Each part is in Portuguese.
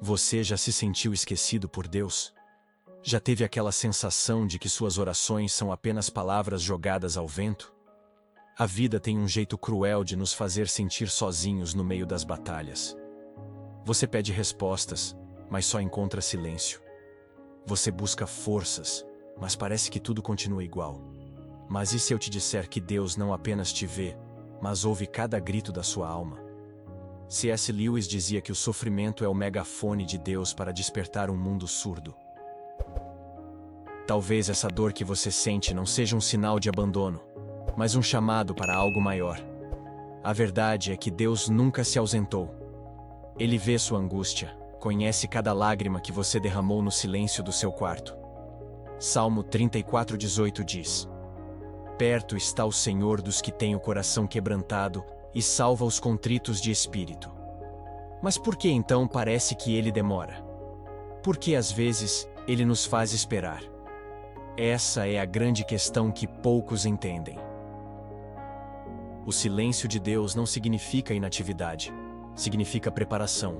Você já se sentiu esquecido por Deus? Já teve aquela sensação de que suas orações são apenas palavras jogadas ao vento? A vida tem um jeito cruel de nos fazer sentir sozinhos no meio das batalhas. Você pede respostas, mas só encontra silêncio. Você busca forças, mas parece que tudo continua igual. Mas e se eu te disser que Deus não apenas te vê, mas ouve cada grito da sua alma? C.S. Lewis dizia que o sofrimento é o megafone de Deus para despertar um mundo surdo. Talvez essa dor que você sente não seja um sinal de abandono, mas um chamado para algo maior. A verdade é que Deus nunca se ausentou. Ele vê sua angústia, conhece cada lágrima que você derramou no silêncio do seu quarto. Salmo 34:18 diz: Perto está o Senhor dos que têm o coração quebrantado e salva os contritos de espírito. Mas por que então parece que ele demora? Porque às vezes ele nos faz esperar. Essa é a grande questão que poucos entendem. O silêncio de Deus não significa inatividade, significa preparação.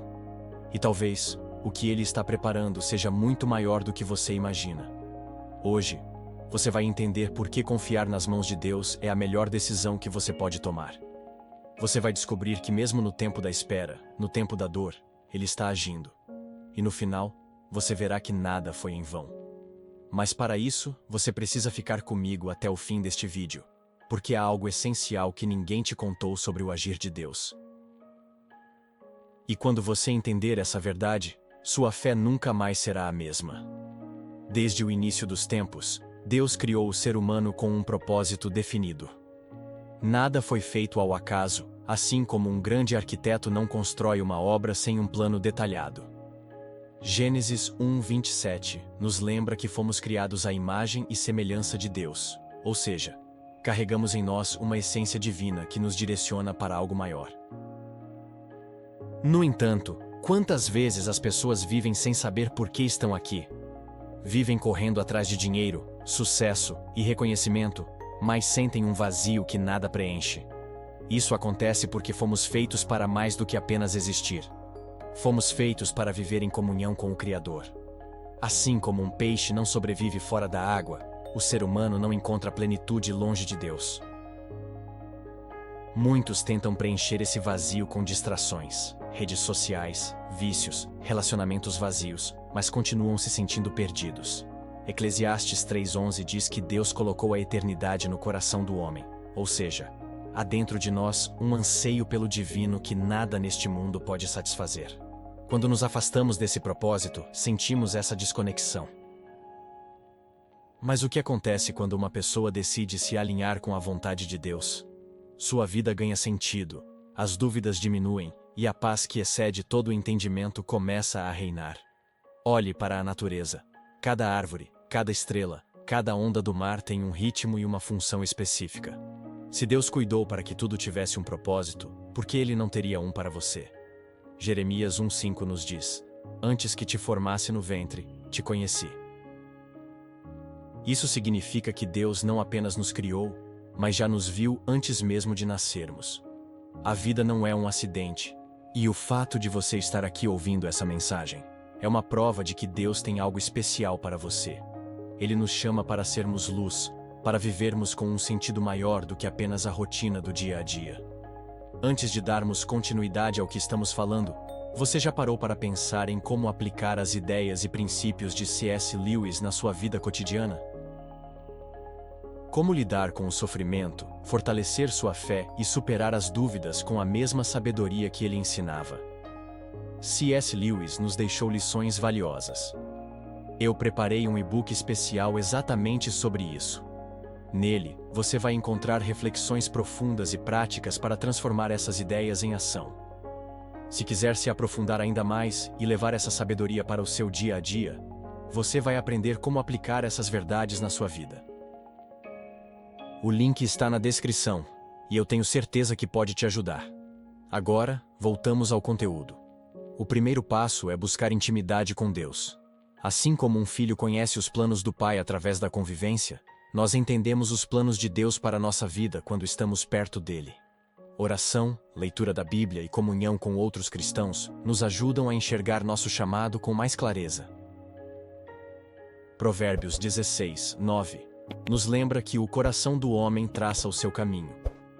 E talvez o que Ele está preparando seja muito maior do que você imagina. Hoje, você vai entender por que confiar nas mãos de Deus é a melhor decisão que você pode tomar. Você vai descobrir que mesmo no tempo da espera, no tempo da dor, Ele está agindo. E no final, você verá que nada foi em vão. Mas para isso, você precisa ficar comigo até o fim deste vídeo, porque há algo essencial que ninguém te contou sobre o agir de Deus. E quando você entender essa verdade, sua fé nunca mais será a mesma. Desde o início dos tempos, Deus criou o ser humano com um propósito definido. Nada foi feito ao acaso, assim como um grande arquiteto não constrói uma obra sem um plano detalhado. Gênesis 1:27 nos lembra que fomos criados à imagem e semelhança de Deus, ou seja, carregamos em nós uma essência divina que nos direciona para algo maior. No entanto, quantas vezes as pessoas vivem sem saber por que estão aqui? Vivem correndo atrás de dinheiro, sucesso e reconhecimento, mas sentem um vazio que nada preenche. Isso acontece porque fomos feitos para mais do que apenas existir. Fomos feitos para viver em comunhão com o Criador. Assim como um peixe não sobrevive fora da água, o ser humano não encontra plenitude longe de Deus. Muitos tentam preencher esse vazio com distrações, redes sociais, vícios, relacionamentos vazios, mas continuam se sentindo perdidos. Eclesiastes 3:11 diz que Deus colocou a eternidade no coração do homem, ou seja, há dentro de nós um anseio pelo divino que nada neste mundo pode satisfazer. Quando nos afastamos desse propósito, sentimos essa desconexão. Mas o que acontece quando uma pessoa decide se alinhar com a vontade de Deus? Sua vida ganha sentido, as dúvidas diminuem e a paz que excede todo o entendimento começa a reinar. Olhe para a natureza. Cada árvore, cada estrela, cada onda do mar tem um ritmo e uma função específica. Se Deus cuidou para que tudo tivesse um propósito, por que Ele não teria um para você? Jeremias 1:5 nos diz: Antes que te formasse no ventre, te conheci. Isso significa que Deus não apenas nos criou, mas já nos viu antes mesmo de nascermos. A vida não é um acidente, e o fato de você estar aqui ouvindo essa mensagem é uma prova de que Deus tem algo especial para você. Ele nos chama para sermos luz, para vivermos com um sentido maior do que apenas a rotina do dia a dia. Antes de darmos continuidade ao que estamos falando, você já parou para pensar em como aplicar as ideias e princípios de C.S. Lewis na sua vida cotidiana? Como lidar com o sofrimento, fortalecer sua fé e superar as dúvidas com a mesma sabedoria que ele ensinava? C.S. Lewis nos deixou lições valiosas. Eu preparei um e-book especial exatamente sobre isso. Nele, você vai encontrar reflexões profundas e práticas para transformar essas ideias em ação. Se quiser se aprofundar ainda mais e levar essa sabedoria para o seu dia a dia, você vai aprender como aplicar essas verdades na sua vida. O link está na descrição, e eu tenho certeza que pode te ajudar. Agora, voltamos ao conteúdo. O primeiro passo é buscar intimidade com Deus. Assim como um filho conhece os planos do pai através da convivência, nós entendemos os planos de Deus para a nossa vida quando estamos perto dele. Oração, leitura da Bíblia e comunhão com outros cristãos nos ajudam a enxergar nosso chamado com mais clareza. Provérbios 16, 9 nos lembra que o coração do homem traça o seu caminho,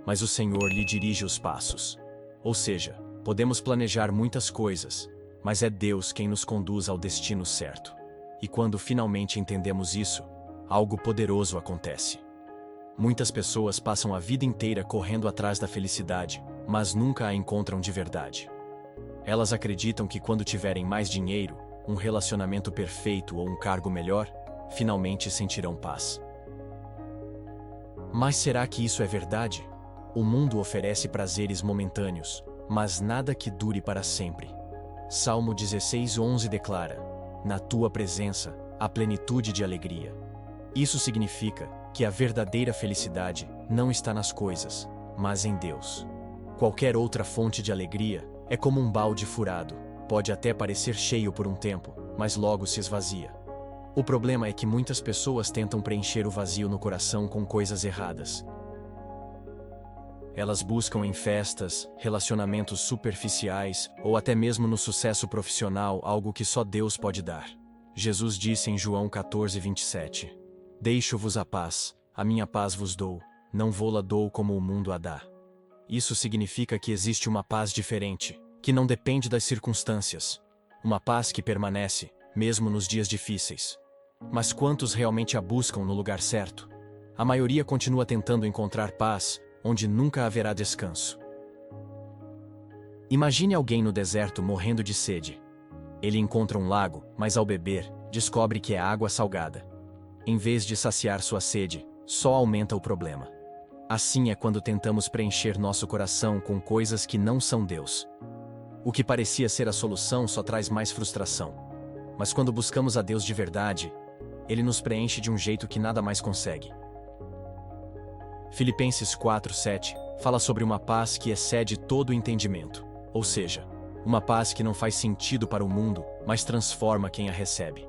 mas o Senhor lhe dirige os passos. Ou seja, podemos planejar muitas coisas, mas é Deus quem nos conduz ao destino certo. E quando finalmente entendemos isso, algo poderoso acontece. Muitas pessoas passam a vida inteira correndo atrás da felicidade, mas nunca a encontram de verdade. Elas acreditam que quando tiverem mais dinheiro, um relacionamento perfeito ou um cargo melhor, finalmente sentirão paz. Mas será que isso é verdade? O mundo oferece prazeres momentâneos, mas nada que dure para sempre. Salmo 16:11 declara: na tua presença, há plenitude de alegria. Isso significa que a verdadeira felicidade não está nas coisas, mas em Deus. Qualquer outra fonte de alegria é como um balde furado, pode até parecer cheio por um tempo, mas logo se esvazia. O problema é que muitas pessoas tentam preencher o vazio no coração com coisas erradas. Elas buscam em festas, relacionamentos superficiais ou até mesmo no sucesso profissional algo que só Deus pode dar. Jesus disse em João 14:27: Deixo-vos a paz, a minha paz vos dou, não vou-la dou como o mundo a dá. Isso significa que existe uma paz diferente, que não depende das circunstâncias. Uma paz que permanece, mesmo nos dias difíceis. Mas quantos realmente a buscam no lugar certo? A maioria continua tentando encontrar paz, onde nunca haverá descanso. Imagine alguém no deserto morrendo de sede. Ele encontra um lago, mas ao beber, descobre que é água salgada. Em vez de saciar sua sede, só aumenta o problema. Assim é quando tentamos preencher nosso coração com coisas que não são Deus. O que parecia ser a solução só traz mais frustração. Mas quando buscamos a Deus de verdade, Ele nos preenche de um jeito que nada mais consegue. Filipenses 4:7 fala sobre uma paz que excede todo o entendimento, ou seja, uma paz que não faz sentido para o mundo, mas transforma quem a recebe.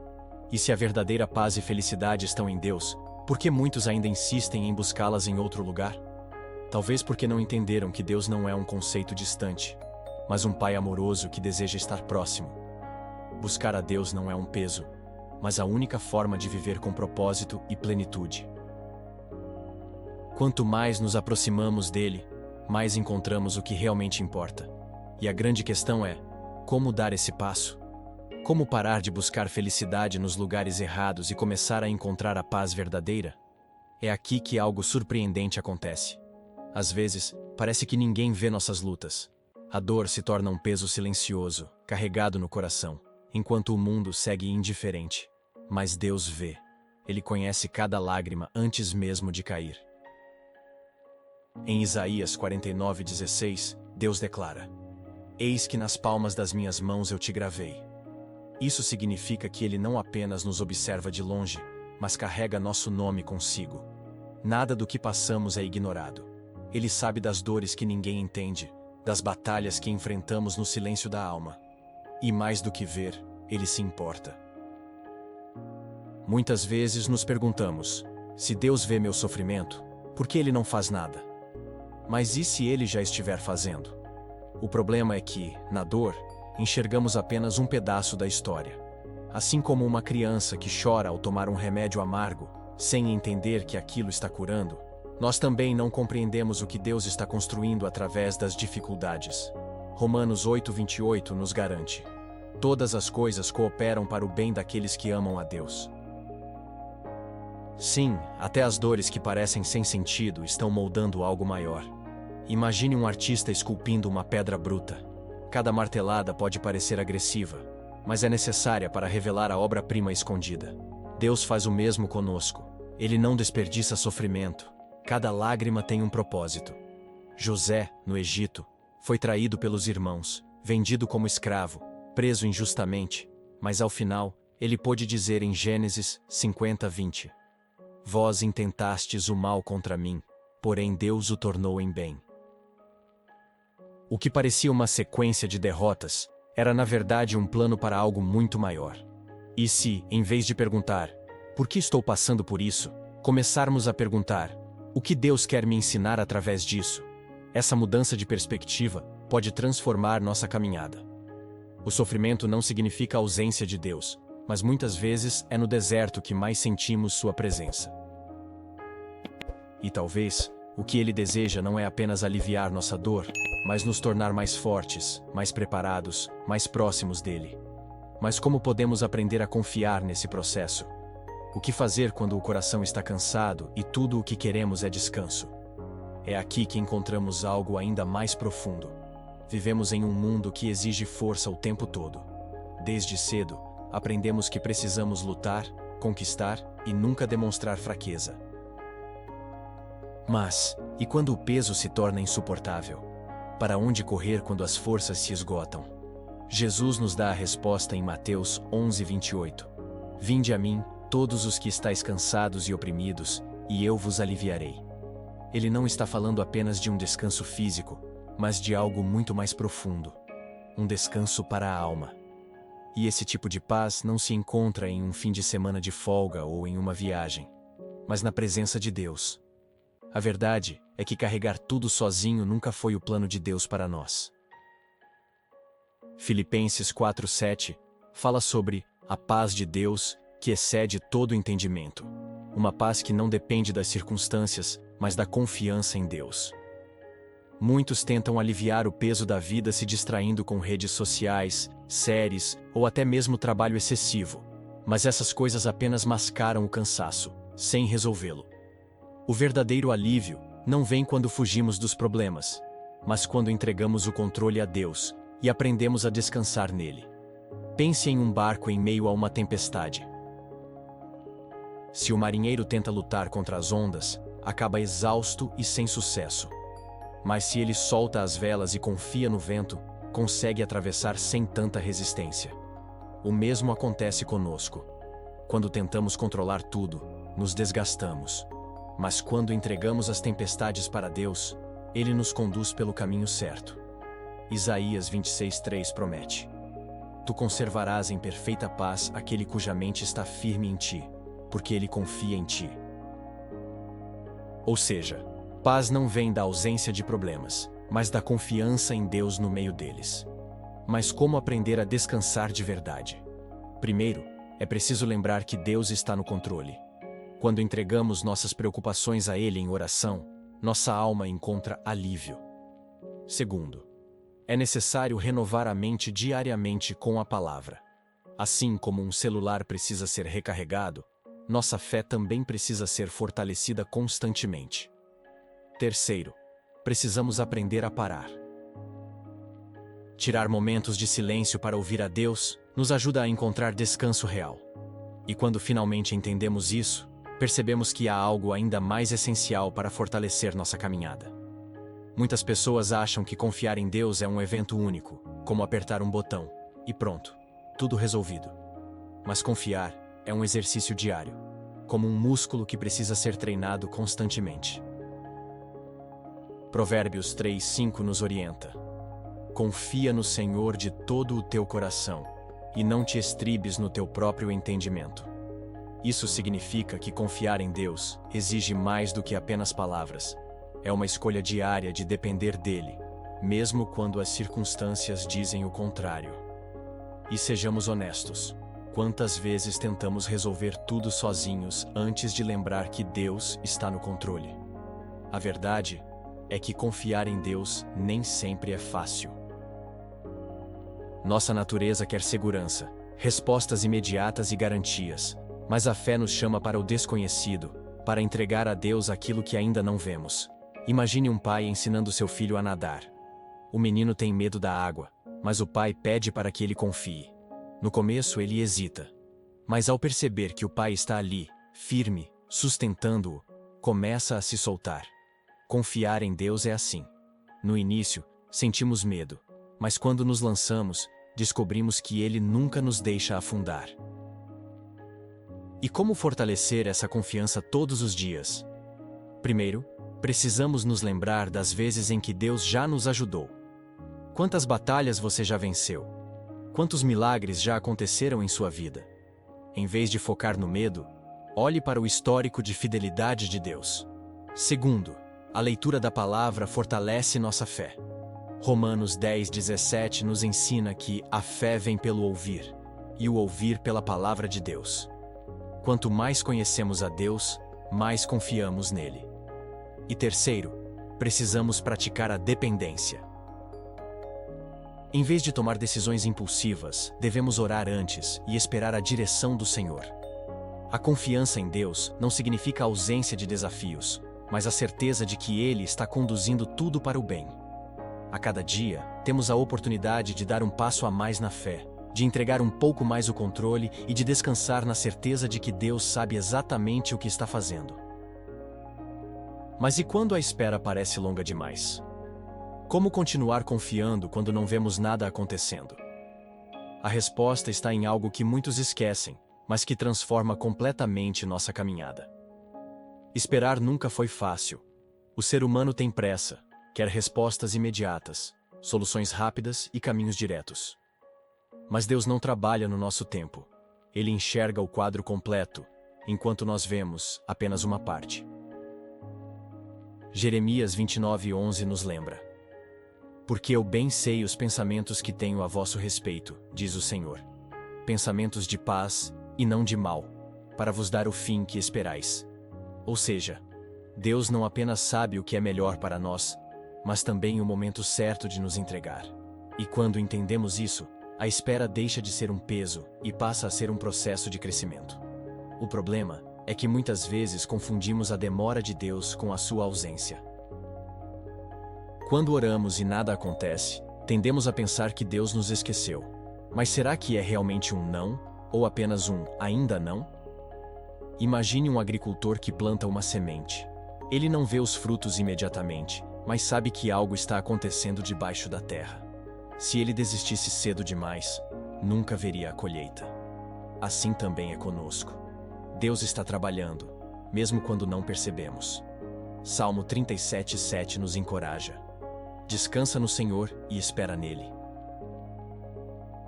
E se a verdadeira paz e felicidade estão em Deus, por que muitos ainda insistem em buscá-las em outro lugar? Talvez porque não entenderam que Deus não é um conceito distante, mas um Pai amoroso que deseja estar próximo. Buscar a Deus não é um peso, mas a única forma de viver com propósito e plenitude. Quanto mais nos aproximamos dele, mais encontramos o que realmente importa. E a grande questão é: como dar esse passo? Como parar de buscar felicidade nos lugares errados e começar a encontrar a paz verdadeira? É aqui que algo surpreendente acontece. Às vezes, parece que ninguém vê nossas lutas. A dor se torna um peso silencioso, carregado no coração, enquanto o mundo segue indiferente. Mas Deus vê. Ele conhece cada lágrima antes mesmo de cair. Em Isaías 49:16, Deus declara: Eis que nas palmas das minhas mãos eu te gravei. Isso significa que Ele não apenas nos observa de longe, mas carrega nosso nome consigo. Nada do que passamos é ignorado. Ele sabe das dores que ninguém entende, das batalhas que enfrentamos no silêncio da alma. E mais do que ver, Ele se importa. Muitas vezes nos perguntamos: se Deus vê meu sofrimento, por que Ele não faz nada? Mas e se Ele já estiver fazendo? O problema é que, na dor, enxergamos apenas um pedaço da história. Assim como uma criança que chora ao tomar um remédio amargo, sem entender que aquilo está curando, nós também não compreendemos o que Deus está construindo através das dificuldades. Romanos 8:28 nos garante: todas as coisas cooperam para o bem daqueles que amam a Deus. Sim, até as dores que parecem sem sentido estão moldando algo maior. Imagine um artista esculpindo uma pedra bruta. Cada martelada pode parecer agressiva, mas é necessária para revelar a obra-prima escondida. Deus faz o mesmo conosco. Ele não desperdiça sofrimento. Cada lágrima tem um propósito. José, no Egito, foi traído pelos irmãos, vendido como escravo, preso injustamente, mas ao final, ele pôde dizer em Gênesis 50:20: Vós intentastes o mal contra mim, porém Deus o tornou em bem. O que parecia uma sequência de derrotas, era na verdade um plano para algo muito maior. E se, em vez de perguntar, por que estou passando por isso, começarmos a perguntar, o que Deus quer me ensinar através disso? Essa mudança de perspectiva pode transformar nossa caminhada. O sofrimento não significa ausência de Deus, mas muitas vezes é no deserto que mais sentimos sua presença. E talvez, o que Ele deseja não é apenas aliviar nossa dor, mas nos tornar mais fortes, mais preparados, mais próximos dele. Mas como podemos aprender a confiar nesse processo? O que fazer quando o coração está cansado e tudo o que queremos é descanso? É aqui que encontramos algo ainda mais profundo. Vivemos em um mundo que exige força o tempo todo. Desde cedo, aprendemos que precisamos lutar, conquistar e nunca demonstrar fraqueza. Mas, e quando o peso se torna insuportável? Para onde correr quando as forças se esgotam? Jesus nos dá a resposta em Mateus 11:28. Vinde a mim, todos os que estáis cansados e oprimidos, e eu vos aliviarei. Ele não está falando apenas de um descanso físico, mas de algo muito mais profundo. Um descanso para a alma. E esse tipo de paz não se encontra em um fim de semana de folga ou em uma viagem, mas na presença de Deus. A verdade é que carregar tudo sozinho nunca foi o plano de Deus para nós. Filipenses 4:7 fala sobre a paz de Deus que excede todo entendimento. Uma paz que não depende das circunstâncias, mas da confiança em Deus. Muitos tentam aliviar o peso da vida se distraindo com redes sociais, séries ou até mesmo trabalho excessivo. Mas essas coisas apenas mascaram o cansaço, sem resolvê-lo. O verdadeiro alívio não vem quando fugimos dos problemas, mas quando entregamos o controle a Deus e aprendemos a descansar nele. Pense em um barco em meio a uma tempestade. Se o marinheiro tenta lutar contra as ondas, acaba exausto e sem sucesso. Mas se ele solta as velas e confia no vento, consegue atravessar sem tanta resistência. O mesmo acontece conosco. Quando tentamos controlar tudo, nos desgastamos. Mas quando entregamos as tempestades para Deus, Ele nos conduz pelo caminho certo. Isaías 26:3 promete: Tu conservarás em perfeita paz aquele cuja mente está firme em ti, porque ele confia em ti. Ou seja, paz não vem da ausência de problemas, mas da confiança em Deus no meio deles. Mas como aprender a descansar de verdade? Primeiro, é preciso lembrar que Deus está no controle. Quando entregamos nossas preocupações a Ele em oração, nossa alma encontra alívio. Segundo, é necessário renovar a mente diariamente com a palavra. Assim como um celular precisa ser recarregado, nossa fé também precisa ser fortalecida constantemente. Terceiro, precisamos aprender a parar. Tirar momentos de silêncio para ouvir a Deus nos ajuda a encontrar descanso real. E quando finalmente entendemos isso, percebemos que há algo ainda mais essencial para fortalecer nossa caminhada. Muitas pessoas acham que confiar em Deus é um evento único, como apertar um botão, e pronto, tudo resolvido. Mas confiar é um exercício diário, como um músculo que precisa ser treinado constantemente. Provérbios 3:5 nos orienta: Confia no Senhor de todo o teu coração, e não te estribes no teu próprio entendimento. Isso significa que confiar em Deus exige mais do que apenas palavras. É uma escolha diária de depender dele, mesmo quando as circunstâncias dizem o contrário. E sejamos honestos, quantas vezes tentamos resolver tudo sozinhos antes de lembrar que Deus está no controle? A verdade é que confiar em Deus nem sempre é fácil. Nossa natureza quer segurança, respostas imediatas e garantias, mas a fé nos chama para o desconhecido, para entregar a Deus aquilo que ainda não vemos. Imagine um pai ensinando seu filho a nadar. O menino tem medo da água, mas o pai pede para que ele confie. No começo ele hesita, mas ao perceber que o pai está ali, firme, sustentando-o, começa a se soltar. Confiar em Deus é assim. No início, sentimos medo, mas quando nos lançamos, descobrimos que Ele nunca nos deixa afundar. E como fortalecer essa confiança todos os dias? Primeiro, precisamos nos lembrar das vezes em que Deus já nos ajudou. Quantas batalhas você já venceu? Quantos milagres já aconteceram em sua vida? Em vez de focar no medo, olhe para o histórico de fidelidade de Deus. Segundo, A leitura da palavra fortalece nossa fé. Romanos 10:17 nos ensina que a fé vem pelo ouvir, e o ouvir pela palavra de Deus. Quanto mais conhecemos a Deus, mais confiamos nele. E terceiro, precisamos praticar a dependência. Em vez de tomar decisões impulsivas, devemos orar antes e esperar a direção do Senhor. A confiança em Deus não significa a ausência de desafios, mas a certeza de que Ele está conduzindo tudo para o bem. A cada dia, temos a oportunidade de dar um passo a mais na fé, de entregar um pouco mais o controle e de descansar na certeza de que Deus sabe exatamente o que está fazendo. Mas e quando a espera parece longa demais? Como continuar confiando quando não vemos nada acontecendo? A resposta está em algo que muitos esquecem, mas que transforma completamente nossa caminhada. Esperar nunca foi fácil. O ser humano tem pressa, quer respostas imediatas, soluções rápidas e caminhos diretos. Mas Deus não trabalha no nosso tempo. Ele enxerga o quadro completo, enquanto nós vemos apenas uma parte. Jeremias 29:11 nos lembra: Porque eu bem sei os pensamentos que tenho a vosso respeito, diz o Senhor. Pensamentos de paz e não de mal, para vos dar o fim que esperais. Ou seja, Deus não apenas sabe o que é melhor para nós, mas também o momento certo de nos entregar. E quando entendemos isso, a espera deixa de ser um peso e passa a ser um processo de crescimento. O problema é que muitas vezes confundimos a demora de Deus com a sua ausência. Quando oramos e nada acontece, tendemos a pensar que Deus nos esqueceu. Mas será que é realmente um não, ou apenas um ainda não? Imagine um agricultor que planta uma semente. Ele não vê os frutos imediatamente, mas sabe que algo está acontecendo debaixo da terra. Se ele desistisse cedo demais, nunca veria a colheita. Assim também é conosco. Deus está trabalhando, mesmo quando não percebemos. Salmo 37:7 nos encoraja: Descansa no Senhor e espera nele.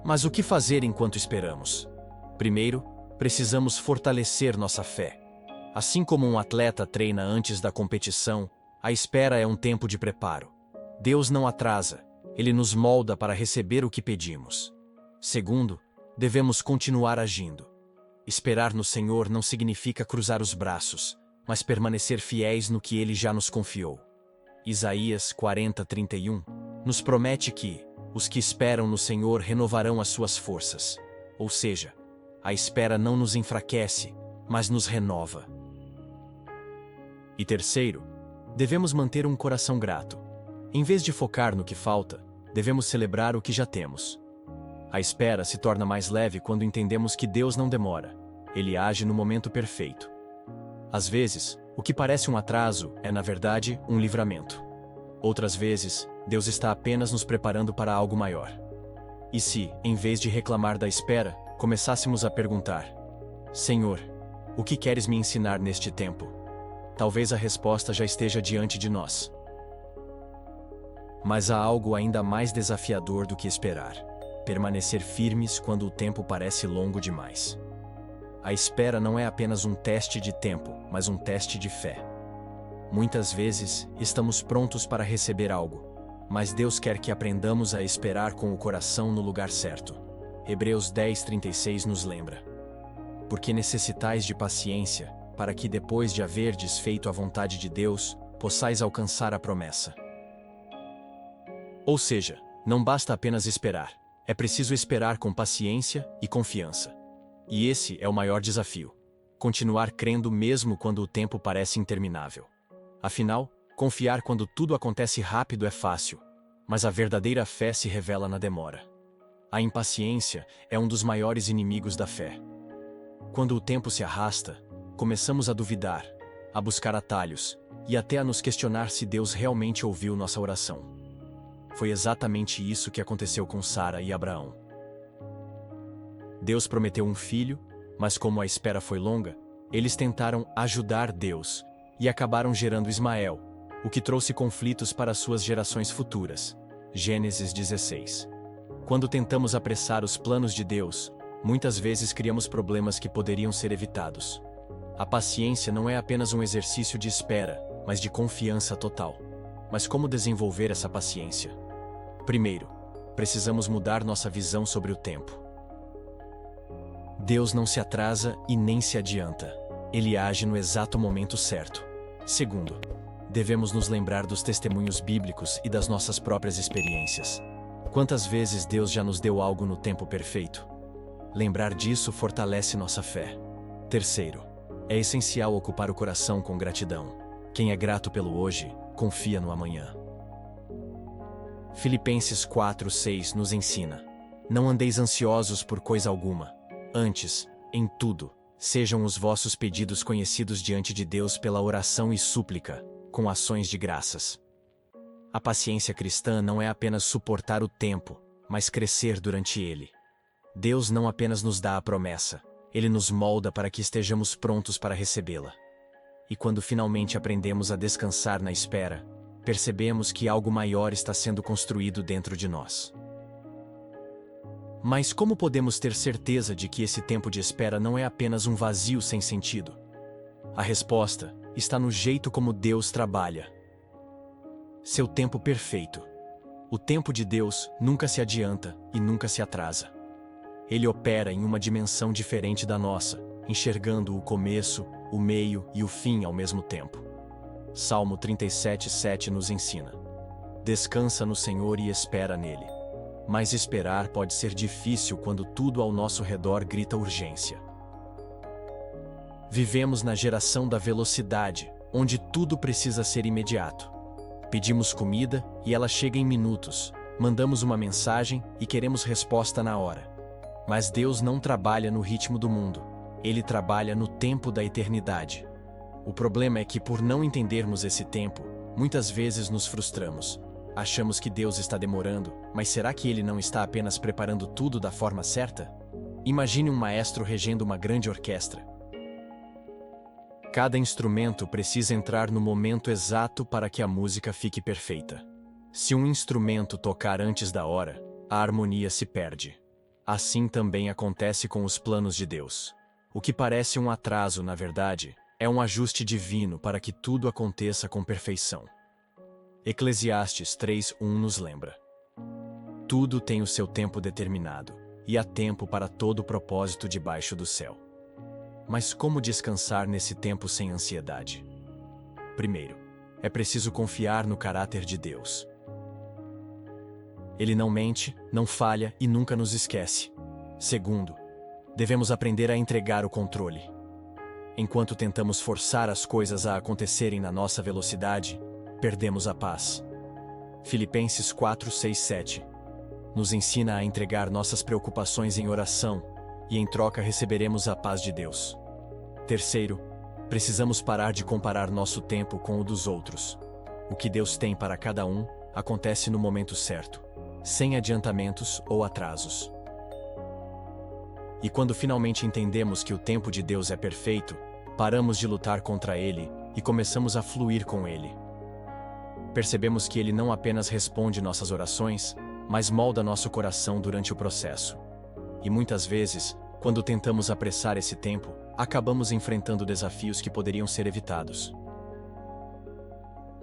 Mas o que fazer enquanto esperamos? Primeiro, precisamos fortalecer nossa fé. Assim como um atleta treina antes da competição, a espera é um tempo de preparo. Deus não atrasa, Ele nos molda para receber o que pedimos. Segundo, devemos continuar agindo. Esperar no Senhor não significa cruzar os braços, mas permanecer fiéis no que Ele já nos confiou. Isaías 40:31 nos promete que os que esperam no Senhor renovarão as suas forças. Ou seja, a espera não nos enfraquece, mas nos renova. E terceiro, devemos manter um coração grato. Em vez de focar no que falta, devemos celebrar o que já temos. A espera se torna mais leve quando entendemos que Deus não demora. Ele age no momento perfeito. Às vezes, o que parece um atraso é, na verdade, um livramento. Outras vezes, Deus está apenas nos preparando para algo maior. E se, em vez de reclamar da espera, começássemos a perguntar: Senhor, o que queres me ensinar neste tempo? Talvez a resposta já esteja diante de nós. Mas há algo ainda mais desafiador do que esperar: permanecer firmes quando o tempo parece longo demais. A espera não é apenas um teste de tempo, mas um teste de fé. Muitas vezes, estamos prontos para receber algo, mas Deus quer que aprendamos a esperar com o coração no lugar certo. Hebreus 10:36 nos lembra: Porque necessitais de paciência, para que depois de haverdes feito a vontade de Deus, possais alcançar a promessa. Ou seja, não basta apenas esperar, é preciso esperar com paciência e confiança. E esse é o maior desafio: continuar crendo mesmo quando o tempo parece interminável. Afinal, confiar quando tudo acontece rápido é fácil, mas a verdadeira fé se revela na demora. A impaciência é um dos maiores inimigos da fé. Quando o tempo se arrasta, começamos a duvidar, a buscar atalhos e até a nos questionar se Deus realmente ouviu nossa oração. Foi exatamente isso que aconteceu com Sara e Abraão. Deus prometeu um filho, mas como a espera foi longa, eles tentaram ajudar Deus e acabaram gerando Ismael, o que trouxe conflitos para suas gerações futuras. Gênesis 16. Quando tentamos apressar os planos de Deus, muitas vezes criamos problemas que poderiam ser evitados. A paciência não é apenas um exercício de espera, mas de confiança total. Mas como desenvolver essa paciência? Primeiro, precisamos mudar nossa visão sobre o tempo. Deus não se atrasa e nem se adianta. Ele age no exato momento certo. Segundo, devemos nos lembrar dos testemunhos bíblicos e das nossas próprias experiências. Quantas vezes Deus já nos deu algo no tempo perfeito? Lembrar disso fortalece nossa fé. Terceiro, é essencial ocupar o coração com gratidão. Quem é grato pelo hoje, confia no amanhã. Filipenses 4:6 nos ensina: não andeis ansiosos por coisa alguma. Antes, em tudo, sejam os vossos pedidos conhecidos diante de Deus pela oração e súplica, com ações de graças. A paciência cristã não é apenas suportar o tempo, mas crescer durante ele. Deus não apenas nos dá a promessa, Ele nos molda para que estejamos prontos para recebê-la. E quando finalmente aprendemos a descansar na espera, percebemos que algo maior está sendo construído dentro de nós. Mas como podemos ter certeza de que esse tempo de espera não é apenas um vazio sem sentido? A resposta está no jeito como Deus trabalha. Seu tempo perfeito. O tempo de Deus nunca se adianta e nunca se atrasa. Ele opera em uma dimensão diferente da nossa, enxergando o começo, o meio e o fim ao mesmo tempo. Salmo 37:7 nos ensina: descansa no Senhor e espera nele. Mas esperar pode ser difícil quando tudo ao nosso redor grita urgência. Vivemos na geração da velocidade, onde tudo precisa ser imediato. Pedimos comida e ela chega em minutos, mandamos uma mensagem e queremos resposta na hora. Mas Deus não trabalha no ritmo do mundo, Ele trabalha no tempo da eternidade. O problema é que, por não entendermos esse tempo, muitas vezes nos frustramos. Achamos que Deus está demorando, mas será que Ele não está apenas preparando tudo da forma certa? Imagine um maestro regendo uma grande orquestra. Cada instrumento precisa entrar no momento exato para que a música fique perfeita. Se um instrumento tocar antes da hora, a harmonia se perde. Assim também acontece com os planos de Deus. O que parece um atraso, na verdade, é um ajuste divino para que tudo aconteça com perfeição. Eclesiastes 3:1 nos lembra: tudo tem o seu tempo determinado, e há tempo para todo propósito debaixo do céu. Mas como descansar nesse tempo sem ansiedade? Primeiro, é preciso confiar no caráter de Deus. Ele não mente, não falha e nunca nos esquece. Segundo, devemos aprender a entregar o controle. Enquanto tentamos forçar as coisas a acontecerem na nossa velocidade, perdemos a paz. Filipenses 4:6-7 nos ensina a entregar nossas preocupações em oração, e em troca receberemos a paz de Deus. Terceiro, precisamos parar de comparar nosso tempo com o dos outros. O que Deus tem para cada um acontece no momento certo, sem adiantamentos ou atrasos. E quando finalmente entendemos que o tempo de Deus é perfeito, paramos de lutar contra Ele e começamos a fluir com Ele. Percebemos que Ele não apenas responde nossas orações, mas molda nosso coração durante o processo. E muitas vezes, quando tentamos apressar esse tempo, acabamos enfrentando desafios que poderiam ser evitados.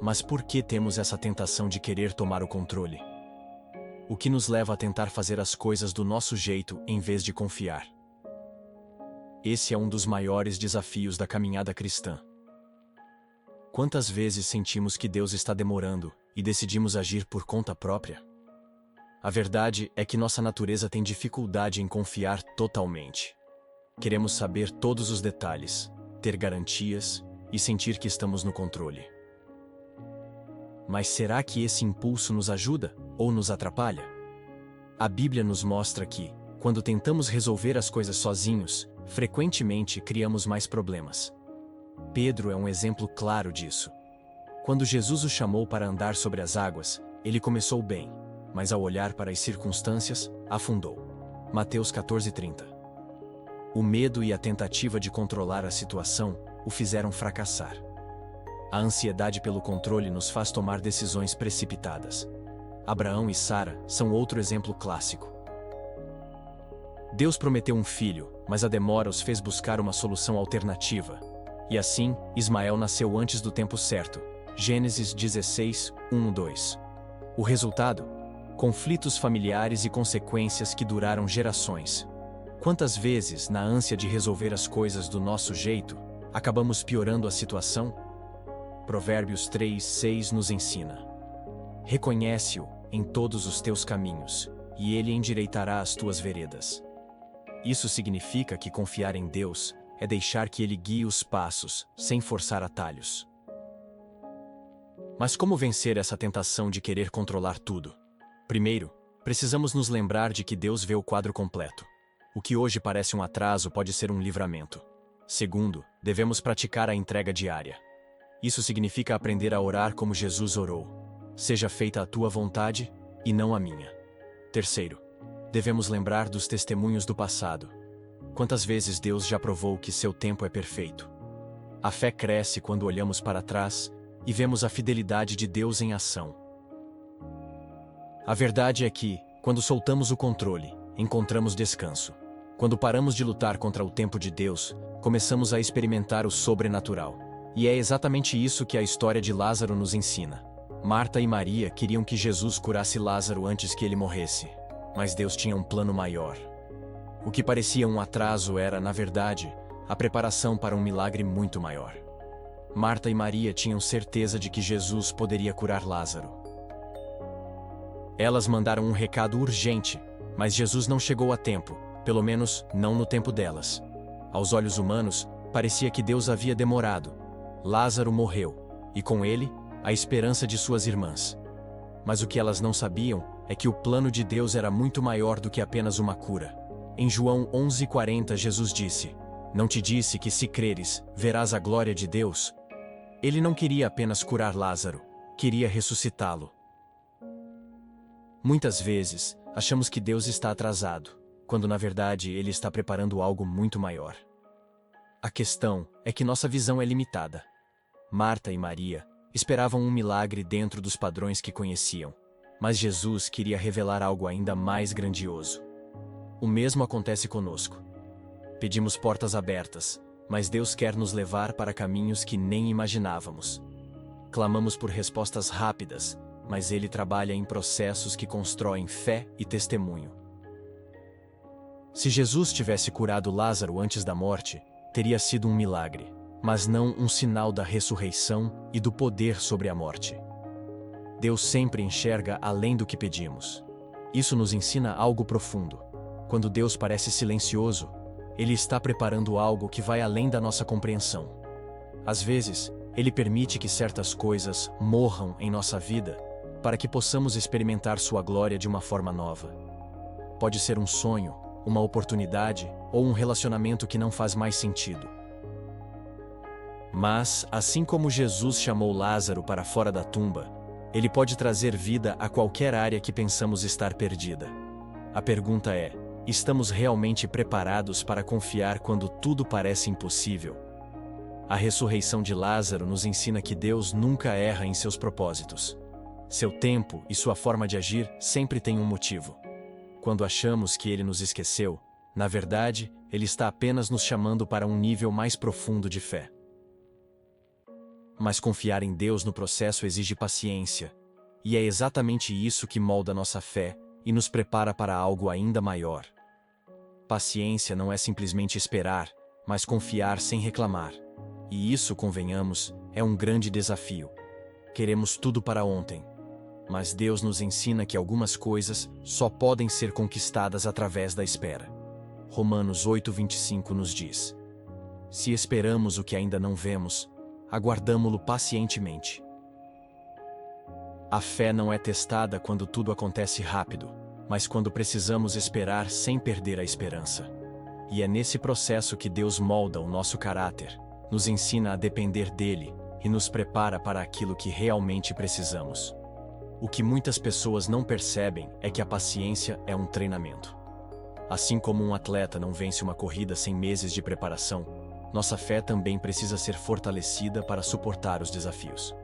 Mas por que temos essa tentação de querer tomar o controle? O que nos leva a tentar fazer as coisas do nosso jeito em vez de confiar? Esse é um dos maiores desafios da caminhada cristã. Quantas vezes sentimos que Deus está demorando e decidimos agir por conta própria? A verdade é que nossa natureza tem dificuldade em confiar totalmente. Queremos saber todos os detalhes, ter garantias e sentir que estamos no controle. Mas será que esse impulso nos ajuda ou nos atrapalha? A Bíblia nos mostra que, quando tentamos resolver as coisas sozinhos, frequentemente criamos mais problemas. Pedro é um exemplo claro disso. Quando Jesus o chamou para andar sobre as águas, ele começou bem, mas ao olhar para as circunstâncias, afundou. Mateus 14:30. O medo e a tentativa de controlar a situação o fizeram fracassar. A ansiedade pelo controle nos faz tomar decisões precipitadas. Abraão e Sara são outro exemplo clássico. Deus prometeu um filho, mas a demora os fez buscar uma solução alternativa. E assim, Ismael nasceu antes do tempo certo, Gênesis 16, 1-2. O resultado? Conflitos familiares e consequências que duraram gerações. Quantas vezes, na ânsia de resolver as coisas do nosso jeito, acabamos piorando a situação? Provérbios 3:6 nos ensina: reconhece-o em todos os teus caminhos, e ele endireitará as tuas veredas. Isso significa que confiar em Deus é deixar que ele guie os passos, sem forçar atalhos. Mas como vencer essa tentação de querer controlar tudo? Primeiro, precisamos nos lembrar de que Deus vê o quadro completo. O que hoje parece um atraso pode ser um livramento. Segundo, devemos praticar a entrega diária. Isso significa aprender a orar como Jesus orou: seja feita a tua vontade e não a minha. Terceiro, devemos lembrar dos testemunhos do passado. Quantas vezes Deus já provou que seu tempo é perfeito? A fé cresce quando olhamos para trás e vemos a fidelidade de Deus em ação. A verdade é que, quando soltamos o controle, encontramos descanso. Quando paramos de lutar contra o tempo de Deus, começamos a experimentar o sobrenatural. E é exatamente isso que a história de Lázaro nos ensina. Marta e Maria queriam que Jesus curasse Lázaro antes que ele morresse, mas Deus tinha um plano maior. O que parecia um atraso era, na verdade, a preparação para um milagre muito maior. Marta e Maria tinham certeza de que Jesus poderia curar Lázaro. Elas mandaram um recado urgente, mas Jesus não chegou a tempo, pelo menos não no tempo delas. Aos olhos humanos, parecia que Deus havia demorado. Lázaro morreu, e com ele, a esperança de suas irmãs. Mas o que elas não sabiam é que o plano de Deus era muito maior do que apenas uma cura. Em João 11:40, Jesus disse: não te disse que se creres, verás a glória de Deus? Ele não queria apenas curar Lázaro, queria ressuscitá-lo. Muitas vezes, achamos que Deus está atrasado, quando na verdade Ele está preparando algo muito maior. A questão é que nossa visão é limitada. Marta e Maria esperavam um milagre dentro dos padrões que conheciam, mas Jesus queria revelar algo ainda mais grandioso. O mesmo acontece conosco. Pedimos portas abertas, mas Deus quer nos levar para caminhos que nem imaginávamos. Clamamos por respostas rápidas, mas Ele trabalha em processos que constroem fé e testemunho. Se Jesus tivesse curado Lázaro antes da morte, teria sido um milagre, mas não um sinal da ressurreição e do poder sobre a morte. Deus sempre enxerga além do que pedimos. Isso nos ensina algo profundo. Quando Deus parece silencioso, Ele está preparando algo que vai além da nossa compreensão. Às vezes, Ele permite que certas coisas morram em nossa vida para que possamos experimentar sua glória de uma forma nova. Pode ser um sonho, uma oportunidade ou um relacionamento que não faz mais sentido. Mas, assim como Jesus chamou Lázaro para fora da tumba, Ele pode trazer vida a qualquer área que pensamos estar perdida. A pergunta é: estamos realmente preparados para confiar quando tudo parece impossível? A ressurreição de Lázaro nos ensina que Deus nunca erra em seus propósitos. Seu tempo e sua forma de agir sempre têm um motivo. Quando achamos que Ele nos esqueceu, na verdade, Ele está apenas nos chamando para um nível mais profundo de fé. Mas confiar em Deus no processo exige paciência, e é exatamente isso que molda nossa fé e nos prepara para algo ainda maior. Paciência não é simplesmente esperar, mas confiar sem reclamar. E isso, convenhamos, é um grande desafio. Queremos tudo para ontem. Mas Deus nos ensina que algumas coisas só podem ser conquistadas através da espera. Romanos 8:25 nos diz: se esperamos o que ainda não vemos, aguardamo-lo pacientemente. A fé não é testada quando tudo acontece rápido, mas quando precisamos esperar sem perder a esperança. E é nesse processo que Deus molda o nosso caráter, nos ensina a depender dele e nos prepara para aquilo que realmente precisamos. O que muitas pessoas não percebem é que a paciência é um treinamento. Assim como um atleta não vence uma corrida sem meses de preparação, nossa fé também precisa ser fortalecida para suportar os desafios.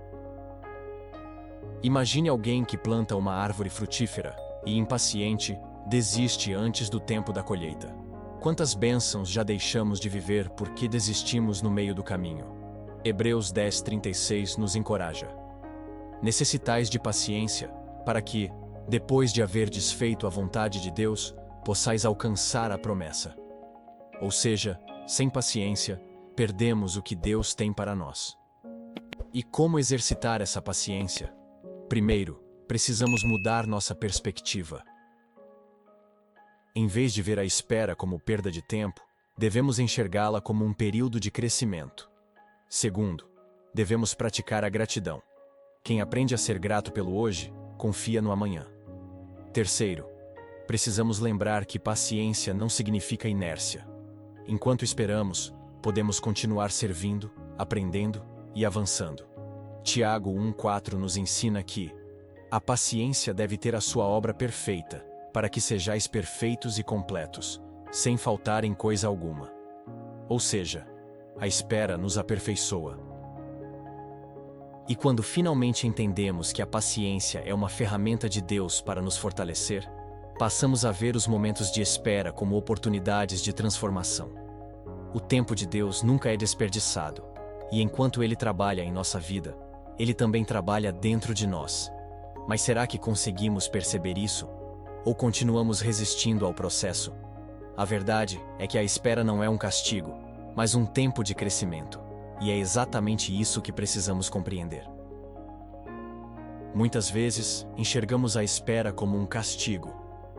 Imagine alguém que planta uma árvore frutífera e, impaciente, desiste antes do tempo da colheita. Quantas bênçãos já deixamos de viver porque desistimos no meio do caminho? Hebreus 10:36 nos encoraja: Necessitais de paciência, para que, depois de haverdes feito a vontade de Deus, possais alcançar a promessa. Ou seja, sem paciência, perdemos o que Deus tem para nós. E como exercitar essa paciência? Primeiro, precisamos mudar nossa perspectiva. Em vez de ver a espera como perda de tempo, devemos enxergá-la como um período de crescimento. Segundo, devemos praticar a gratidão. Quem aprende a ser grato pelo hoje, confia no amanhã. Terceiro, precisamos lembrar que paciência não significa inércia. Enquanto esperamos, podemos continuar servindo, aprendendo e avançando. Tiago 1,4 nos ensina que a paciência deve ter a sua obra perfeita, para que sejais perfeitos e completos, sem faltar em coisa alguma. Ou seja, a espera nos aperfeiçoa. E quando finalmente entendemos que a paciência é uma ferramenta de Deus para nos fortalecer, passamos a ver os momentos de espera como oportunidades de transformação. O tempo de Deus nunca é desperdiçado, e enquanto Ele trabalha em nossa vida, Ele também trabalha dentro de nós. Mas será que conseguimos perceber isso? Ou continuamos resistindo ao processo? A verdade é que a espera não é um castigo, mas um tempo de crescimento. E é exatamente isso que precisamos compreender. Muitas vezes, enxergamos a espera como um castigo,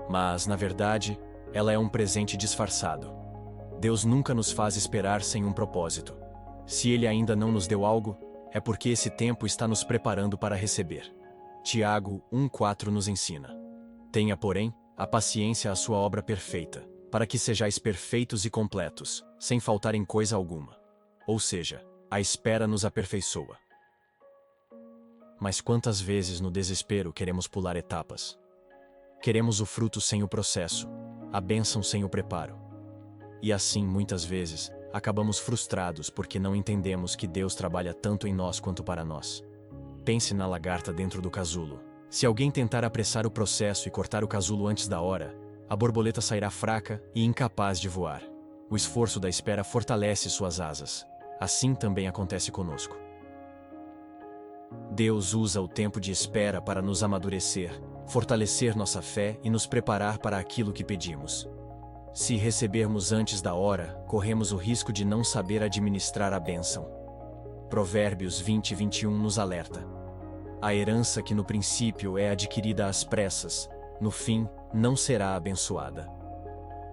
mas, na verdade, ela é um presente disfarçado. Deus nunca nos faz esperar sem um propósito. Se Ele ainda não nos deu algo, é porque esse tempo está nos preparando para receber. Tiago 1,4 nos ensina: tenha, porém, a paciência a sua obra perfeita, para que sejais perfeitos e completos, sem faltar em coisa alguma. Ou seja, a espera nos aperfeiçoa. Mas quantas vezes no desespero queremos pular etapas? Queremos o fruto sem o processo, a bênção sem o preparo. E assim, muitas vezes, acabamos frustrados porque não entendemos que Deus trabalha tanto em nós quanto para nós. Pense na lagarta dentro do casulo. Se alguém tentar apressar o processo e cortar o casulo antes da hora, a borboleta sairá fraca e incapaz de voar. O esforço da espera fortalece suas asas. Assim também acontece conosco. Deus usa o tempo de espera para nos amadurecer, fortalecer nossa fé e nos preparar para aquilo que pedimos. Se recebermos antes da hora, corremos o risco de não saber administrar a bênção. Provérbios 20:21 nos alerta: a herança que no princípio é adquirida às pressas, no fim, não será abençoada.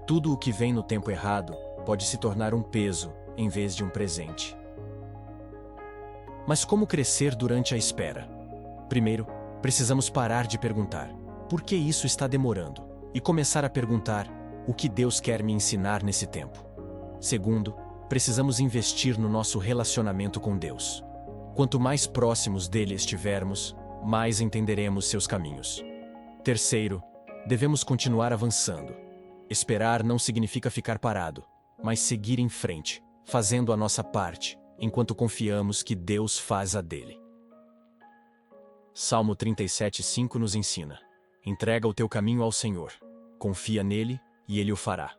Tudo o que vem no tempo errado pode se tornar um peso, em vez de um presente. Mas como crescer durante a espera? Primeiro, precisamos parar de perguntar: por que isso está demorando? E começar a perguntar: o que Deus quer me ensinar nesse tempo? Segundo, precisamos investir no nosso relacionamento com Deus. Quanto mais próximos dele estivermos, mais entenderemos seus caminhos. Terceiro, devemos continuar avançando. Esperar não significa ficar parado, mas seguir em frente, fazendo a nossa parte, enquanto confiamos que Deus faz a dele. Salmo 37:5 nos ensina: entrega o teu caminho ao Senhor, confia nele e ele o fará.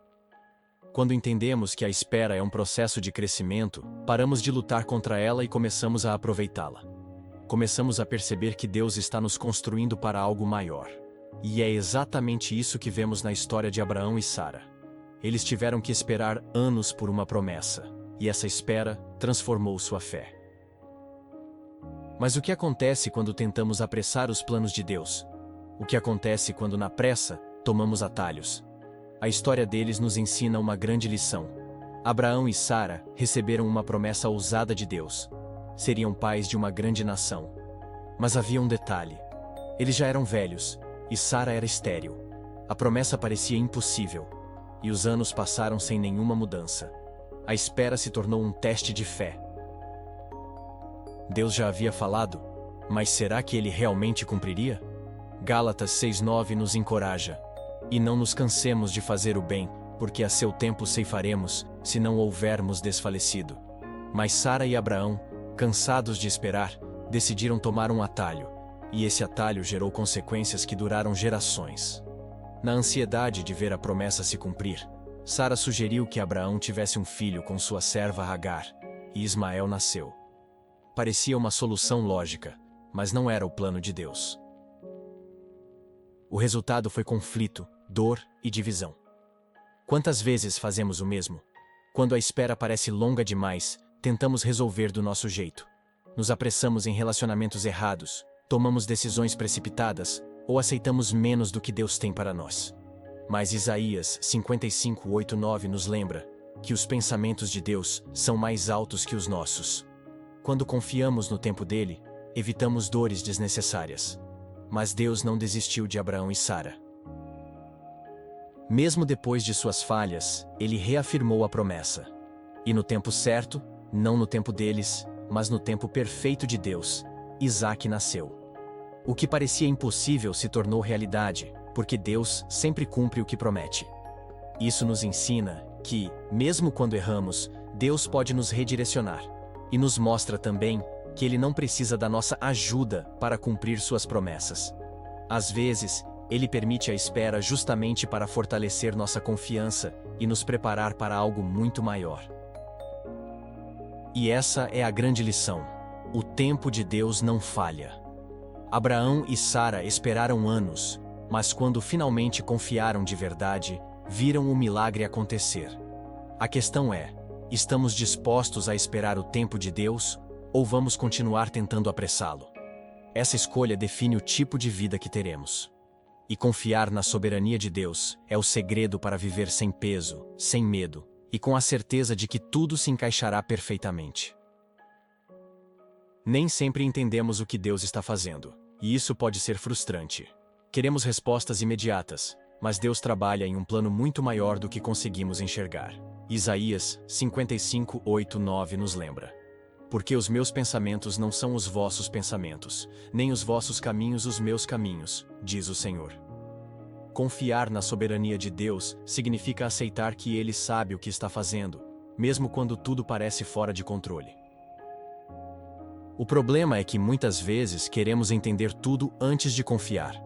Quando entendemos que a espera é um processo de crescimento, paramos de lutar contra ela e começamos a aproveitá-la. Começamos a perceber que Deus está nos construindo para algo maior. E é exatamente isso que vemos na história de Abraão e Sara. Eles tiveram que esperar anos por uma promessa, e essa espera transformou sua fé. Mas o que acontece quando tentamos apressar os planos de Deus? O que acontece quando, na pressa, tomamos atalhos? A história deles nos ensina uma grande lição. Abraão e Sara receberam uma promessa ousada de Deus. Seriam pais de uma grande nação. Mas havia um detalhe. Eles já eram velhos, e Sara era estéril. A promessa parecia impossível, e os anos passaram sem nenhuma mudança. A espera se tornou um teste de fé. Deus já havia falado, mas será que ele realmente cumpriria? Gálatas 6:9 nos encoraja: e não nos cansemos de fazer o bem, porque a seu tempo ceifaremos, se não houvermos desfalecido. Mas Sara e Abraão, cansados de esperar, decidiram tomar um atalho, e esse atalho gerou consequências que duraram gerações. Na ansiedade de ver a promessa se cumprir, Sara sugeriu que Abraão tivesse um filho com sua serva Agar, e Ismael nasceu. Parecia uma solução lógica, mas não era o plano de Deus. O resultado foi conflito, dor e divisão. Quantas vezes fazemos o mesmo? Quando a espera parece longa demais, tentamos resolver do nosso jeito. Nos apressamos em relacionamentos errados, tomamos decisões precipitadas ou aceitamos menos do que Deus tem para nós. Mas Isaías 55:8-9 nos lembra que os pensamentos de Deus são mais altos que os nossos. Quando confiamos no tempo dele, evitamos dores desnecessárias. Mas Deus não desistiu de Abraão e Sara. Mesmo depois de suas falhas, ele reafirmou a promessa. E no tempo certo, não no tempo deles, mas no tempo perfeito de Deus, Isaque nasceu. O que parecia impossível se tornou realidade, porque Deus sempre cumpre o que promete. Isso nos ensina que, mesmo quando erramos, Deus pode nos redirecionar. E nos mostra também que Ele não precisa da nossa ajuda para cumprir suas promessas. Às vezes, Ele permite a espera justamente para fortalecer nossa confiança e nos preparar para algo muito maior. E essa é a grande lição: o tempo de Deus não falha. Abraão e Sara esperaram anos, mas quando finalmente confiaram de verdade, viram o milagre acontecer. A questão é: estamos dispostos a esperar o tempo de Deus, ou vamos continuar tentando apressá-lo? Essa escolha define o tipo de vida que teremos. E confiar na soberania de Deus é o segredo para viver sem peso, sem medo, e com a certeza de que tudo se encaixará perfeitamente. Nem sempre entendemos o que Deus está fazendo, e isso pode ser frustrante. Queremos respostas imediatas, mas Deus trabalha em um plano muito maior do que conseguimos enxergar. Isaías 55:8-9 nos lembra: porque os meus pensamentos não são os vossos pensamentos, nem os vossos caminhos os meus caminhos, diz o Senhor. Confiar na soberania de Deus significa aceitar que Ele sabe o que está fazendo, mesmo quando tudo parece fora de controle. O problema é que muitas vezes queremos entender tudo antes de confiar.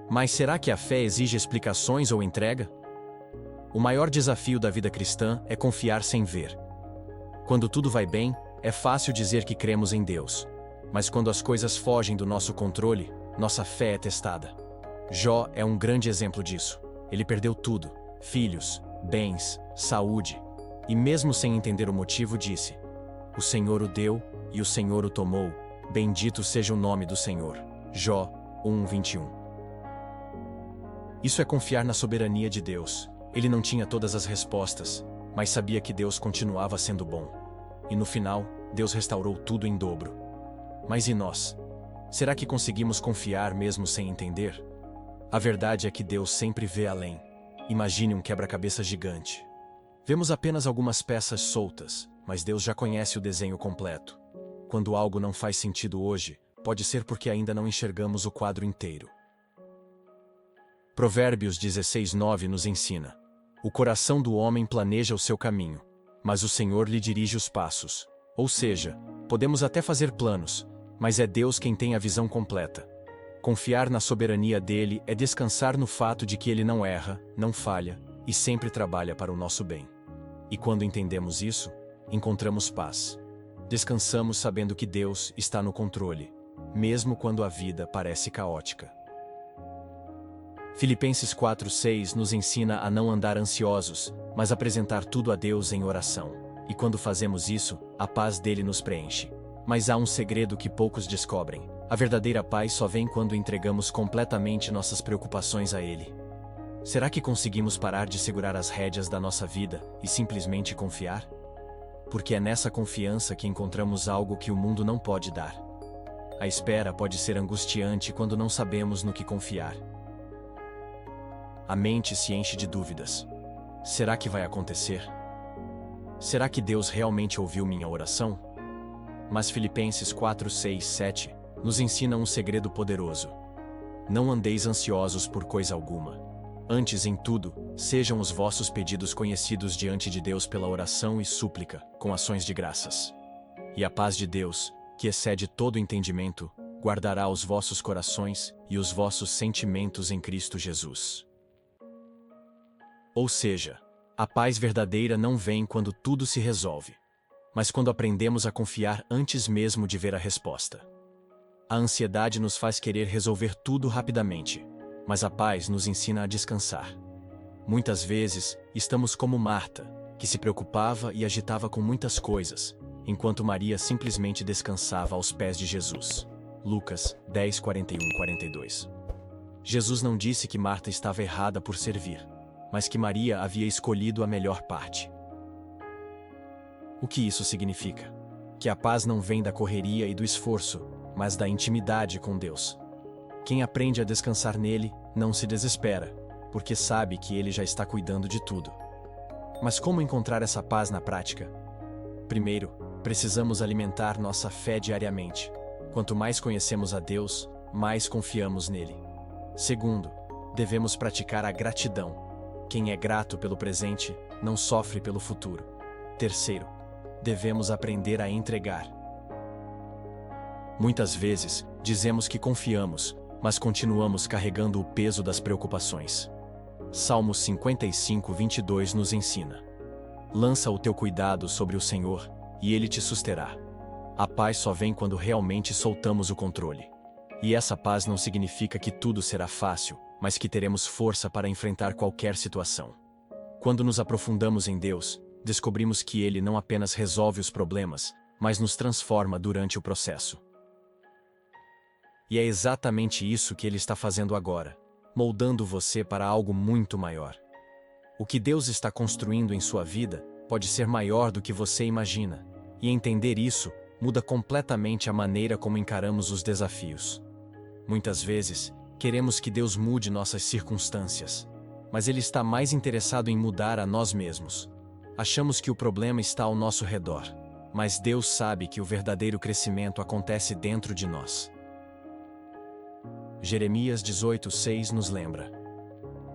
Mas será que a fé exige explicações ou entrega? O maior desafio da vida cristã é confiar sem ver. Quando tudo vai bem, é fácil dizer que cremos em Deus. Mas quando as coisas fogem do nosso controle, nossa fé é testada. Jó é um grande exemplo disso. Ele perdeu tudo: filhos, bens, saúde. E mesmo sem entender o motivo, disse: o Senhor o deu e o Senhor o tomou. Bendito seja o nome do Senhor. Jó 1:21. Isso é confiar na soberania de Deus. Ele não tinha todas as respostas, mas sabia que Deus continuava sendo bom. E no final, Deus restaurou tudo em dobro. Mas e nós? Será que conseguimos confiar mesmo sem entender? A verdade é que Deus sempre vê além. Imagine um quebra-cabeça gigante. Vemos apenas algumas peças soltas, mas Deus já conhece o desenho completo. Quando algo não faz sentido hoje, pode ser porque ainda não enxergamos o quadro inteiro. Provérbios 16:9 nos ensina: o coração do homem planeja o seu caminho, mas o Senhor lhe dirige os passos. Ou seja, podemos até fazer planos, mas é Deus quem tem a visão completa. Confiar na soberania dele é descansar no fato de que ele não erra, não falha e sempre trabalha para o nosso bem. E quando entendemos isso, encontramos paz. Descansamos sabendo que Deus está no controle, mesmo quando a vida parece caótica. Filipenses 4:6 nos ensina a não andar ansiosos, mas apresentar tudo a Deus em oração. E quando fazemos isso, a paz dele nos preenche. Mas há um segredo que poucos descobrem: a verdadeira paz só vem quando entregamos completamente nossas preocupações a Ele. Será que conseguimos parar de segurar as rédeas da nossa vida e simplesmente confiar? Porque é nessa confiança que encontramos algo que o mundo não pode dar. A espera pode ser angustiante quando não sabemos no que confiar. A mente se enche de dúvidas. Será que vai acontecer? Será que Deus realmente ouviu minha oração? Mas Filipenses 4:6-7 nos ensina um segredo poderoso: não andeis ansiosos por coisa alguma. Antes, em tudo, sejam os vossos pedidos conhecidos diante de Deus pela oração e súplica, com ações de graças. E a paz de Deus, que excede todo entendimento, guardará os vossos corações e os vossos sentimentos em Cristo Jesus. Ou seja, a paz verdadeira não vem quando tudo se resolve, mas quando aprendemos a confiar antes mesmo de ver a resposta. A ansiedade nos faz querer resolver tudo rapidamente, mas a paz nos ensina a descansar. Muitas vezes, estamos como Marta, que se preocupava e agitava com muitas coisas, enquanto Maria simplesmente descansava aos pés de Jesus. Lucas 10, 41-42. Jesus não disse que Marta estava errada por servir, mas que Maria havia escolhido a melhor parte. O que isso significa? Que a paz não vem da correria e do esforço, mas da intimidade com Deus. Quem aprende a descansar nele, não se desespera, porque sabe que ele já está cuidando de tudo. Mas como encontrar essa paz na prática? Primeiro, precisamos alimentar nossa fé diariamente. Quanto mais conhecemos a Deus, mais confiamos nele. Segundo, devemos praticar a gratidão. Quem é grato pelo presente, não sofre pelo futuro. Terceiro, devemos aprender a entregar. Muitas vezes, dizemos que confiamos, mas continuamos carregando o peso das preocupações. Salmos 55, 22 nos ensina: lança o teu cuidado sobre o Senhor, e Ele te susterá. A paz só vem quando realmente soltamos o controle. E essa paz não significa que tudo será fácil, mas que teremos força para enfrentar qualquer situação. Quando nos aprofundamos em Deus, descobrimos que Ele não apenas resolve os problemas, mas nos transforma durante o processo. E é exatamente isso que Ele está fazendo agora, moldando você para algo muito maior. O que Deus está construindo em sua vida pode ser maior do que você imagina, e entender isso muda completamente a maneira como encaramos os desafios. Muitas vezes, queremos que Deus mude nossas circunstâncias, mas Ele está mais interessado em mudar a nós mesmos. Achamos que o problema está ao nosso redor, mas Deus sabe que o verdadeiro crescimento acontece dentro de nós. Jeremias 18:6 nos lembra: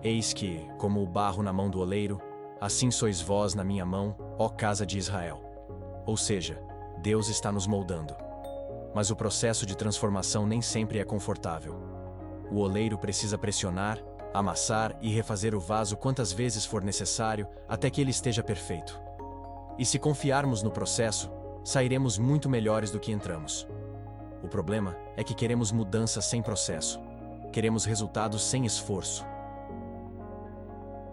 eis que, como o barro na mão do oleiro, assim sois vós na minha mão, ó casa de Israel. Ou seja, Deus está nos moldando. Mas o processo de transformação nem sempre é confortável. O oleiro precisa pressionar, amassar e refazer o vaso quantas vezes for necessário até que ele esteja perfeito. E se confiarmos no processo, sairemos muito melhores do que entramos. O problema é que queremos mudança sem processo. Queremos resultados sem esforço.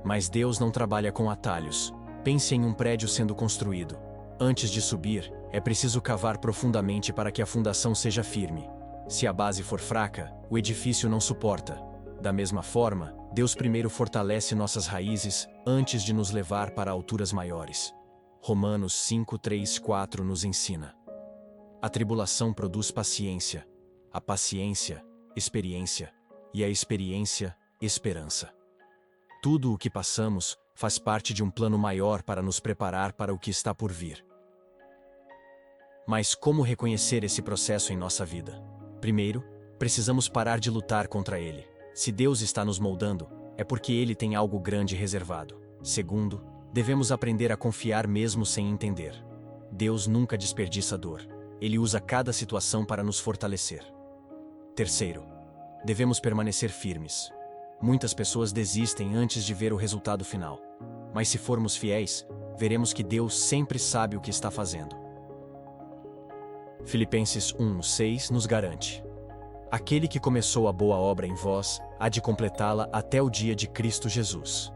Mas Deus não trabalha com atalhos. Pense em um prédio sendo construído. Antes de subir, é preciso cavar profundamente para que a fundação seja firme. Se a base for fraca, o edifício não suporta. Da mesma forma, Deus primeiro fortalece nossas raízes antes de nos levar para alturas maiores. Romanos 5, 3, 4 nos ensina: a tribulação produz paciência, a paciência, experiência, e a experiência, esperança. Tudo o que passamos faz parte de um plano maior para nos preparar para o que está por vir. Mas como reconhecer esse processo em nossa vida? Primeiro, precisamos parar de lutar contra ele. Se Deus está nos moldando, é porque Ele tem algo grande reservado. Segundo, devemos aprender a confiar mesmo sem entender. Deus nunca desperdiça dor. Ele usa cada situação para nos fortalecer. Terceiro, devemos permanecer firmes. Muitas pessoas desistem antes de ver o resultado final. Mas se formos fiéis, veremos que Deus sempre sabe o que está fazendo. Filipenses 1:6 nos garante: aquele que começou a boa obra em vós, há de completá-la até o dia de Cristo Jesus.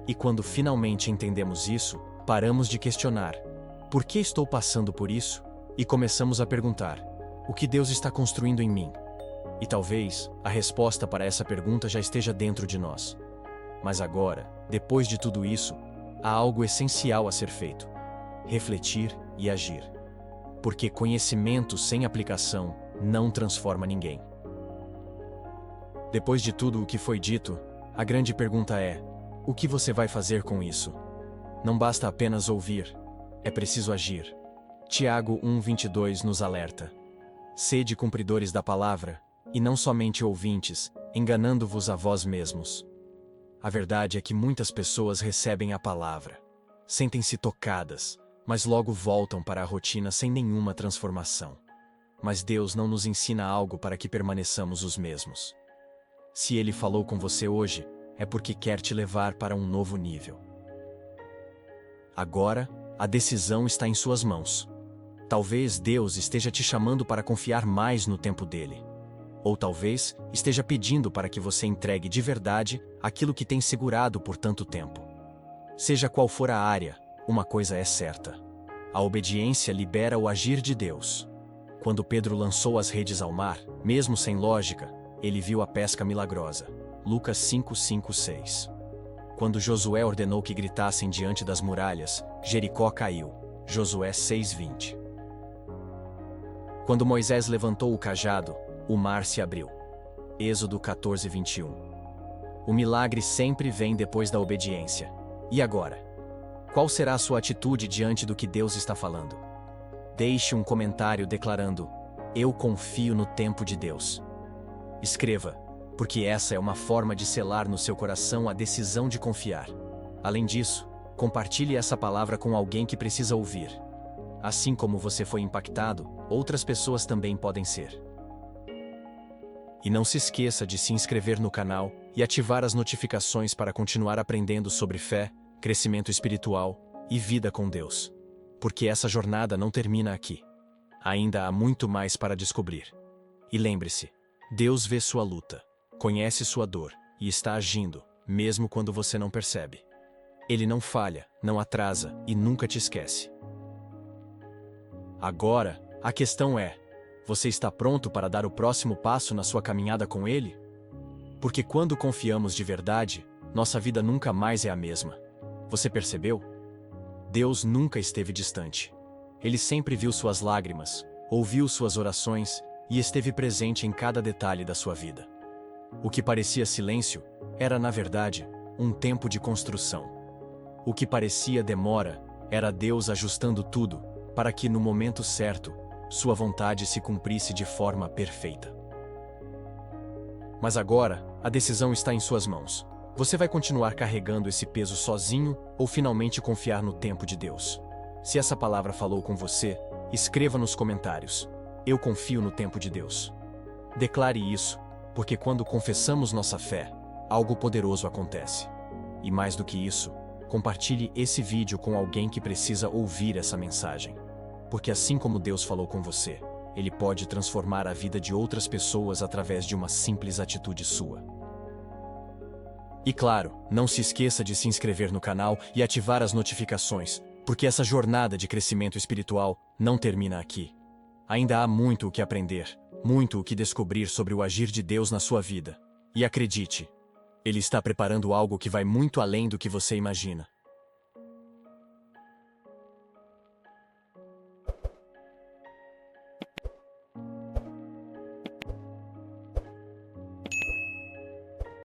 E quando finalmente entendemos isso, paramos de questionar: por que estou passando por isso? E começamos a perguntar: o que Deus está construindo em mim? E talvez a resposta para essa pergunta já esteja dentro de nós. Mas agora, depois de tudo isso, há algo essencial a ser feito: refletir e agir. Porque conhecimento sem aplicação não transforma ninguém. Depois de tudo o que foi dito, a grande pergunta é: o que você vai fazer com isso? Não basta apenas ouvir, é preciso agir. Tiago 1:22 nos alerta: sede cumpridores da palavra, e não somente ouvintes, enganando-vos a vós mesmos. A verdade é que muitas pessoas recebem a palavra, sentem-se tocadas, mas logo voltam para a rotina sem nenhuma transformação. Mas Deus não nos ensina algo para que permaneçamos os mesmos. Se Ele falou com você hoje, é porque quer te levar para um novo nível. Agora, a decisão está em suas mãos. Talvez Deus esteja te chamando para confiar mais no tempo dele. Ou talvez esteja pedindo para que você entregue de verdade aquilo que tem segurado por tanto tempo. Seja qual for a área, uma coisa é certa: a obediência libera o agir de Deus. Quando Pedro lançou as redes ao mar, mesmo sem lógica, ele viu a pesca milagrosa. Lucas 5:5-6. Quando Josué ordenou que gritassem diante das muralhas, Jericó caiu. Josué 6:20. Quando Moisés levantou o cajado, o mar se abriu. Êxodo 14:21. O milagre sempre vem depois da obediência. E agora? Qual será a sua atitude diante do que Deus está falando? Deixe um comentário declarando: "Eu confio no tempo de Deus". Escreva, porque essa é uma forma de selar no seu coração a decisão de confiar. Além disso, compartilhe essa palavra com alguém que precisa ouvir. Assim como você foi impactado, outras pessoas também podem ser. E não se esqueça de se inscrever no canal e ativar as notificações para continuar aprendendo sobre fé, crescimento espiritual e vida com Deus. Porque essa jornada não termina aqui. Ainda há muito mais para descobrir. E lembre-se, Deus vê sua luta, conhece sua dor e está agindo, mesmo quando você não percebe. Ele não falha, não atrasa e nunca te esquece. Agora, a questão é: você está pronto para dar o próximo passo na sua caminhada com Ele? Porque quando confiamos de verdade, nossa vida nunca mais é a mesma. Você percebeu? Deus nunca esteve distante. Ele sempre viu suas lágrimas, ouviu suas orações e esteve presente em cada detalhe da sua vida. O que parecia silêncio era, na verdade, um tempo de construção. O que parecia demora era Deus ajustando tudo para que, no momento certo, sua vontade se cumprisse de forma perfeita. Mas agora, a decisão está em suas mãos. Você vai continuar carregando esse peso sozinho ou finalmente confiar no tempo de Deus? Se essa palavra falou com você, escreva nos comentários: "Eu confio no tempo de Deus". Declare isso, porque quando confessamos nossa fé, algo poderoso acontece. E mais do que isso, compartilhe esse vídeo com alguém que precisa ouvir essa mensagem. Porque assim como Deus falou com você, Ele pode transformar a vida de outras pessoas através de uma simples atitude sua. E claro, não se esqueça de se inscrever no canal e ativar as notificações, porque essa jornada de crescimento espiritual não termina aqui. Ainda há muito o que aprender, muito o que descobrir sobre o agir de Deus na sua vida. E acredite, Ele está preparando algo que vai muito além do que você imagina.